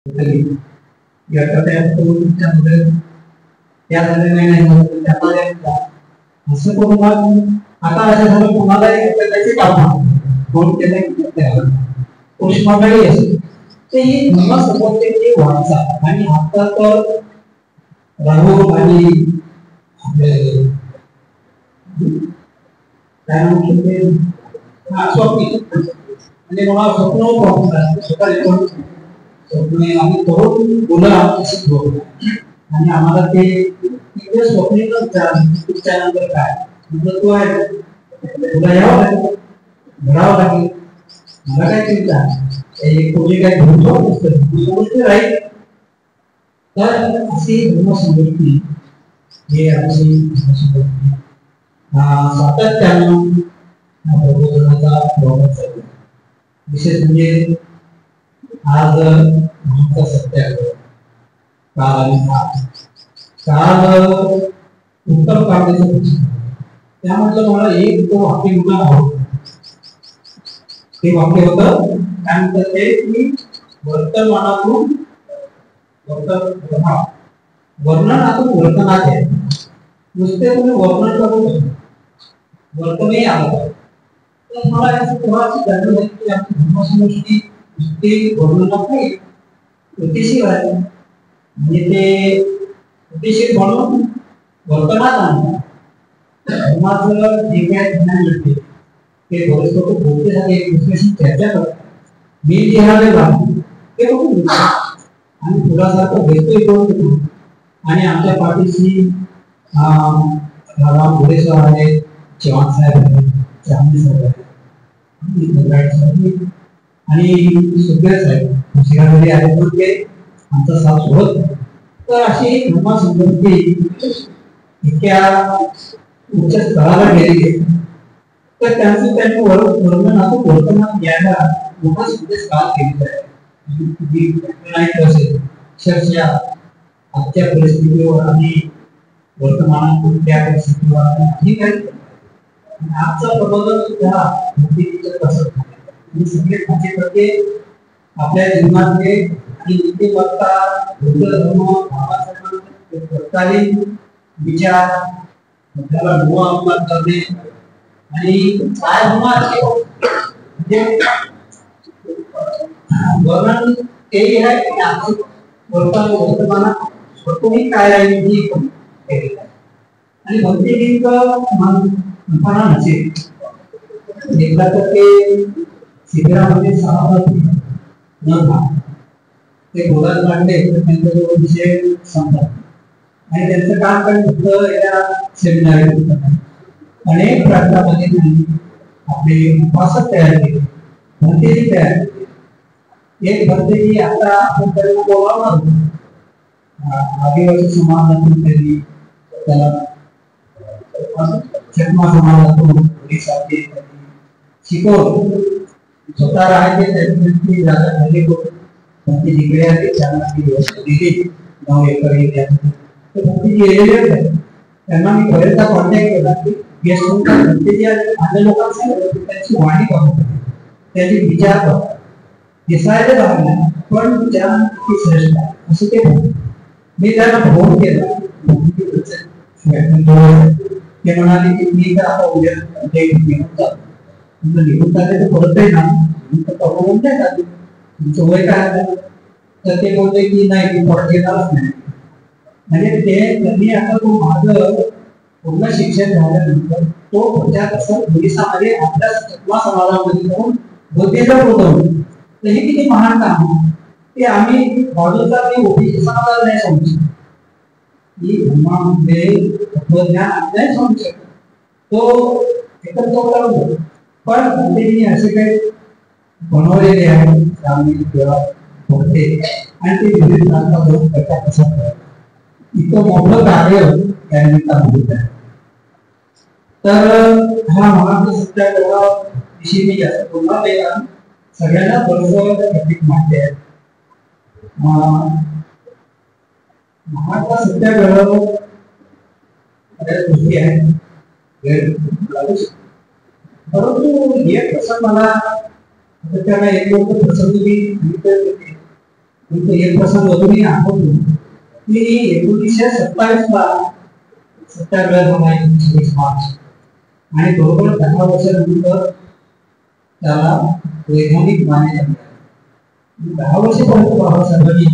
या त्यामध्ये त्या झालेल्या नाही त्यामध्ये असं करून आता असं झालं कोणाला त्याची काम कोण केलं उष्मागाळी असते ते ही धर्म संबंधित वाचा आणि आता तर राहुल आणि काय म्हणते स्वप्नी आणि मला स्वप्न स्वतः स्वप्न आम्ही तरुण मुलं आमच्याशी आणि आम्हाला ते स्वप्नीच त्यानंतर काय म्हणजे तो आहे तुला यावं लागेल घडावं लागेल मला काय चिंता एक कोणी काय घेऊन राहील तर अशी धर्मसंस्कृती हे आमची सातत्यानं प्रबोधनाचा प्रवास चालू विशेष म्हणजे आज आमचा सत्याग्रह काल उत्तर काढण्याचं त्यामधलं मला एक वाक्य मुलं आवडतं ते वाक्य होतं काय म्हणतात ते की वर्तमानातून वर्णनातून वर्तनात आहे नुसते तुम्ही वर्णन करू वर्तनही आलं तर मला असं तेव्हा अशी जाणून झाली की आमची धर्मसंस्कृती नुसते वर्णनात नाही कृतीशील आहे म्हणजे ते कृतीशील म्हणून वर्तनात आणतात धर्माचं जे काय ज्ञान मिळते ते बरेच लोक बोलते झाले एक दुसऱ्याशी चर्चा करतात मी लिहावे लागतो ते बघून आणि तुलासारखं भेटतोय करून आणि आमच्या पाठीशी राम घोडे सर आहेत चव्हाण साहेब आहेत चांदी साहेब आहेत आणि सुखदेव साहेब शिरामध्ये आहेत पण ते आमचा साथ सोडत तर अशी धर्मसंस्कृती इतक्या उच्च स्तराला गेलेली तर त्यांचं त्यांनी वर्णनातून वर्तनात यायला मोठा संदेश काल केलेला आहे अक्षरशः आजच्या परिस्थितीवर आणि वर्तमानातून त्या परिस्थितीवर ठीक आहे आजचा प्रबोधन सुद्धा सगळे खाते आपल्या जीवनातले आणि नीतिमत्ता बुद्ध धर्म तत्कालीन विचार त्याला डोळा अपमान करणे आणि काय होणार वर्णन तेही आहे की आजचं वर्तमानात स्वतःही काय आहे ही आणि भक्तिगीत म्हणताना नसेल एकदा तर ते शिबिरामध्ये सभापती न ते बोलायला लागले तर त्यांच्याजवळ विषय सांगतात आणि त्यांचं काम पण फक्त या सेमिनार अनेक प्रांतामध्ये त्यांनी आपले उपासक तयार केले भक्तिगीत तयार केले एक भक्तिगीत आता आपण त्यांना बोलावणार आदिवासी समाजातून त्यांनी त्याला चकमा समाजातून ओडिसाचे शिकवलं स्वतः राहायचे त्यांची जागा झाली भक्ती जिकडे आली त्यांना ती व्यवस्था दिली 9 एकर एरियात भक्ती गेलेले त्यांना मी बरेचदा कॉन्टॅक्ट केला की गेस्ट भक्ती आल्या लोकांसाठी त्यांची वाणी बघतो त्याची विचार बघतो दिसायला लागला पण विचार श्रेष्ठ आहे असं ते म्हणतो मी त्यांना फोन केला ते म्हणाले की मी तर आता उद्या निघून जातो निघून जाते तर परत ना तुमचं वय काय तर ते बोलते की नाही मी परत येणारच नाही म्हणजे ते त्यांनी आता तो माझं पूर्ण शिक्षण झाल्यानंतर तो प्रचार कसा ओडिसामध्ये आपल्या चकमा समाजामध्ये जाऊन बुद्धिजम होतं तर हे किती महान काम ते आम्ही बाजूचा मी ओबीसी समाजाला नाही समजू की धर्मामध्ये तत्वज्ञान आपल्याला समजू शकतो तो एकत्र करून पण त्यांनी असे काही बनवलेले आहे ग्रामीण किंवा होते आणि ते विविध प्रांतातून त्याचा कसा इतकं मोठं कार्य या निमित्तानं होत आहे तर हा महात्मा सत्याग्रहाविषयी मी जास्त बोलणार नाही कारण सगळ्यांना बरोबर अधिक माहिती आहे महात्मा सत्याग्रह बऱ्याच गोष्टी आहेत परंतु एक प्रसंग मला त्याला एक लोक प्रसंगी एक प्रसंग अजूनही आठवतो की 1927 ला सत्याग्रह झाला 26 मार्च आणि बरोबर 10 वर्षानंतर त्याला वैधानिक मान्यता मिळाली. 10 वर्षापर्यंत बाबासाहेबांनी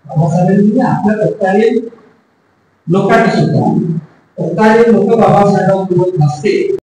बाबासाहेबांनी आपल्या तत्कालीन लोकांनी सुद्धा तत्कालीन लोक बाबासाहेबांसोबत नसते